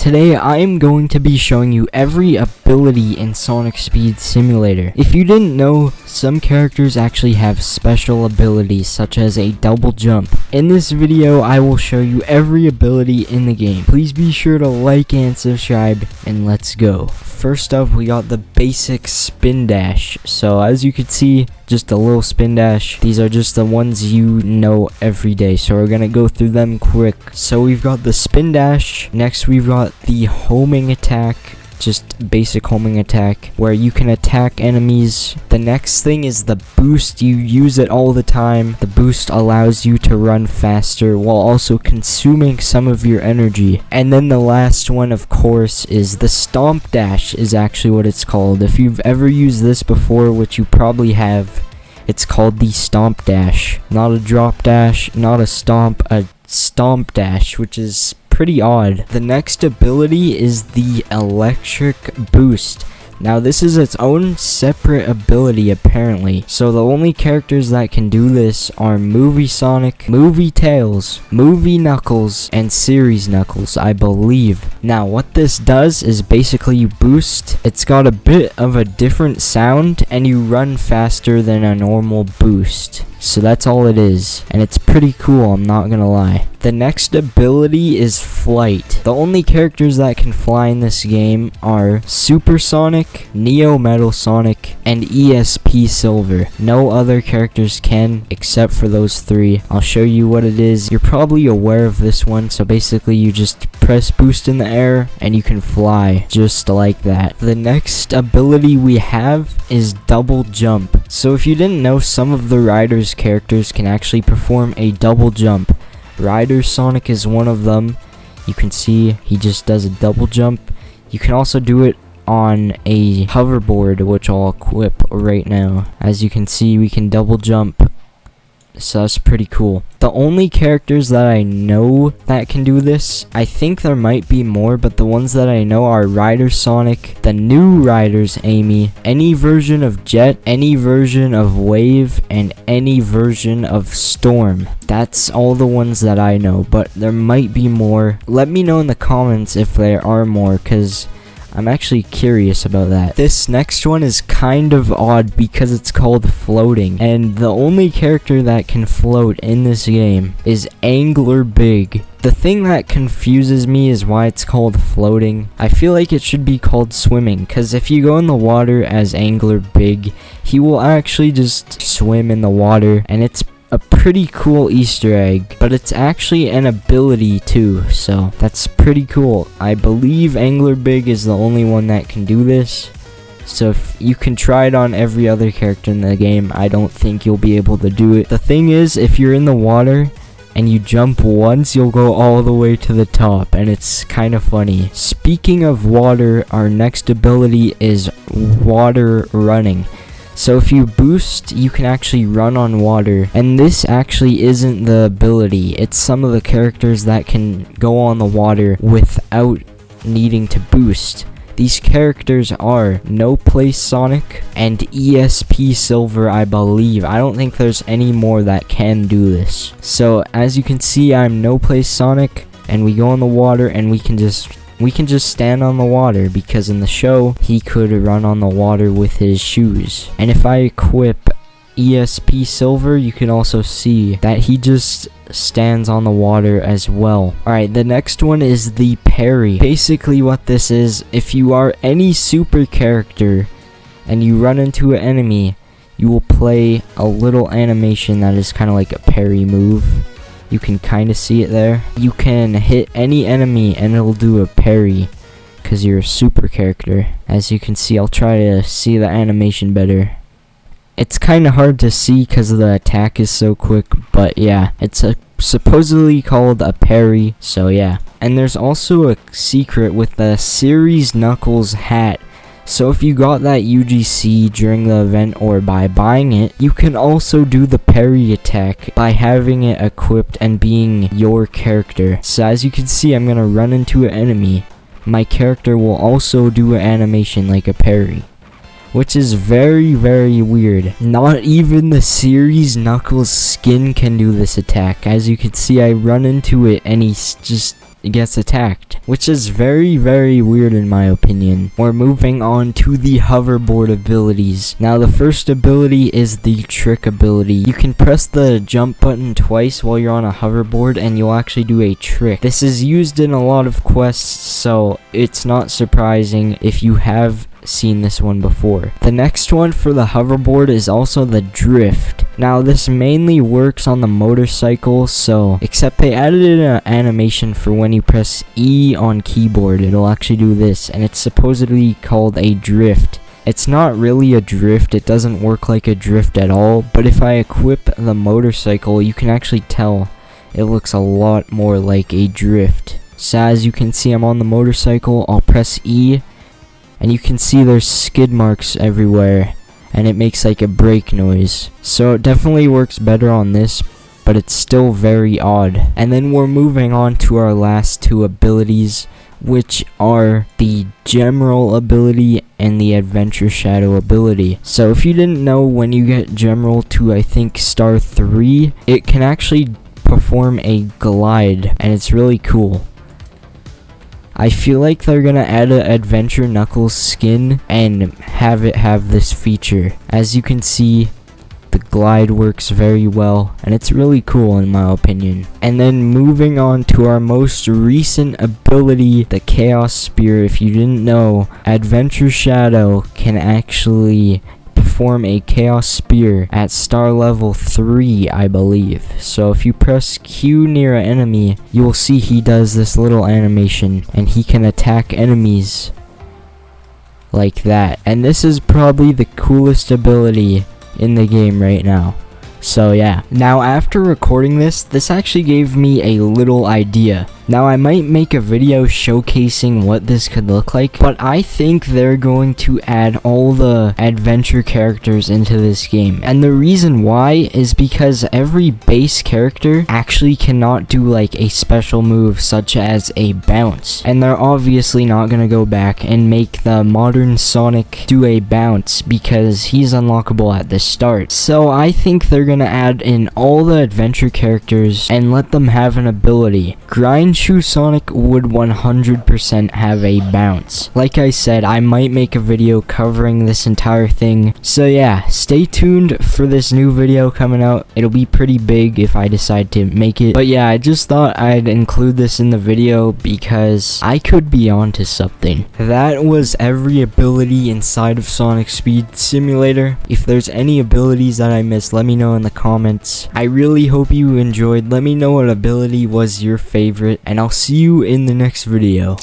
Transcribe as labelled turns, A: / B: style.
A: Today I am going to be showing you every ability in Sonic Speed Simulator. If you didn't know, some characters actually have special abilities such as a double jump. In this video I will show you every ability in the game. Please be sure to like and subscribe, and let's go. First up, we got the basic spin dash. So as you can see, just a little spin dash. These are just the ones you know every day, so we're gonna go through them quick. So we've got the spin dash. Next we've got the homing attack, just basic homing attack where you can attack enemies. The next thing is the boost. You use it all the time. The boost allows you to run faster while also consuming some of your energy. And then the last one, of course, is the stomp dash, is actually what it's called. If you've ever used this before, which you probably have, it's called the stomp dash. Not a drop dash, not a stomp dash, which is pretty odd. The next ability is the electric boost. Now this is its own separate ability apparently, so the only characters that can do this are Movie Sonic, Movie Tails, Movie Knuckles, and Series Knuckles, I believe. Now what this does is basically you boost. It's got a bit of a different sound and you run faster than a normal boost. So that's all it is, and it's pretty cool, I'm not gonna lie. The next ability is flight. The only characters that can fly in this game are Super Sonic, Neo Metal Sonic, and ESP Silver. No other characters can except for those three. I'll show you what it is. You're probably aware of this one, so basically you just press boost in the air and you can fly just like that. The next ability we have is double jump. So if you didn't know, some of the Riders characters can actually perform a double jump. Rider Sonic is one of them. You can see he just does a double jump. You can also do it on a hoverboard, which I'll equip right now. As you can see, we can double jump, so that's pretty cool. The only characters that I know that can do this, I think there might be more, but the ones that I know are Rider Sonic, the new Riders Amy, any version of Jet, any version of Wave, and any version of Storm. That's all the ones that I know, but there might be more. Let me know in the comments if there are more, because I'm actually curious about that. This next one is kind of odd because it's called floating, and the only character that can float in this game is Angler Big. The thing that confuses me is why it's called floating. I feel like it should be called swimming, because if you go in the water as Angler Big, he will actually just swim in the water, and it's a pretty cool Easter egg, but it's actually an ability too, so that's pretty cool. I believe Angler Big is the only one that can do this, so if you can try it on every other character in the game, I don't think you'll be able to do it. The thing is, if you're in the water and you jump once, you'll go all the way to the top, and it's kind of funny. Speaking of water, our next ability is water running. So if you boost, you can actually run on water, and this actually isn't the ability. It's some of the characters that can go on the water without needing to boost. These characters are No Place Sonic and ESP Silver, I believe. I don't think there's any more that can do this. So as you can see, I'm No Place Sonic, and we go on the water and we can just stand on the water, because in the show he could run on the water with his shoes. And if I equip ESP Silver, you can also see that he just stands on the water as well. Alright, the next one is the parry. Basically what this is, if you are any super character and you run into an enemy, you will play a little animation that is kind of like a parry move. You can kind of see it there. You can hit any enemy and it'll do a parry because you're a super character. As you can see, I'll try to see the animation better. It's kind of hard to see because the attack is so quick, but yeah, it's supposedly called a parry, so yeah. And there's also a secret with the Series Knuckles hat. So if you got that UGC during the event or by buying it, you can also do the parry attack by having it equipped and being your character. So as you can see, I'm going to run into an enemy. My character will also do an animation like a parry, which is very, very weird. Not even the Series Knuckles skin can do this attack. As you can see, I run into it and he's just gets attacked, which is very, very weird in my opinion. We're moving on to the hoverboard abilities. Now the first ability is the trick ability. You can press the jump button twice while you're on a hoverboard and you'll actually do a trick. This is used in a lot of quests, so it's not surprising if you have seen this one before. The next one for the hoverboard is also the drift. Now this mainly works on the motorcycle, so except they added in an animation for when you press E on keyboard, it'll actually do this, and it's supposedly called a drift. It's not really a drift, it doesn't work like a drift at all, but if I equip the motorcycle, you can actually tell it looks a lot more like a drift. So as you can see, I'm on the motorcycle, I'll press E, and you can see there's skid marks everywhere, and it makes like a brake noise. So it definitely works better on this, but it's still very odd. And then we're moving on to our last two abilities, which are the General ability and the Adventure Shadow ability. So if you didn't know, when you get General to I think star 3, it can actually perform a glide, and it's really cool. I feel like they're gonna add an Adventure Knuckles skin and have it have this feature. As you can see, the glide works very well, and it's really cool in my opinion. And then moving on to our most recent ability, the Chaos Spear. If you didn't know, Adventure Shadow can actually perform a Chaos Spear at star level 3, I believe. So if you press Q near an enemy, you will see he does this little animation, and he can attack enemies like that. And this is probably the coolest ability in the game right now. So yeah. Now after recording this actually gave me a little idea. Now I might make a video showcasing what this could look like, but I think they're going to add all the adventure characters into this game. And the reason why is because every base character actually cannot do like a special move such as a bounce. And they're obviously not going to go back and make the modern Sonic do a bounce because he's unlockable at the start. So I think they're going to add in all the adventure characters and let them have an ability. Shoe Sonic would 100% have a bounce. Like I said, I might make a video covering this entire thing. So yeah, stay tuned for this new video coming out. It'll be pretty big if I decide to make it. But yeah, I just thought I'd include this in the video because I could be onto something. That was every ability inside of Sonic Speed Simulator. If there's any abilities that I missed, let me know in the comments. I really hope you enjoyed. Let me know what ability was your favorite, and I'll see you in the next video.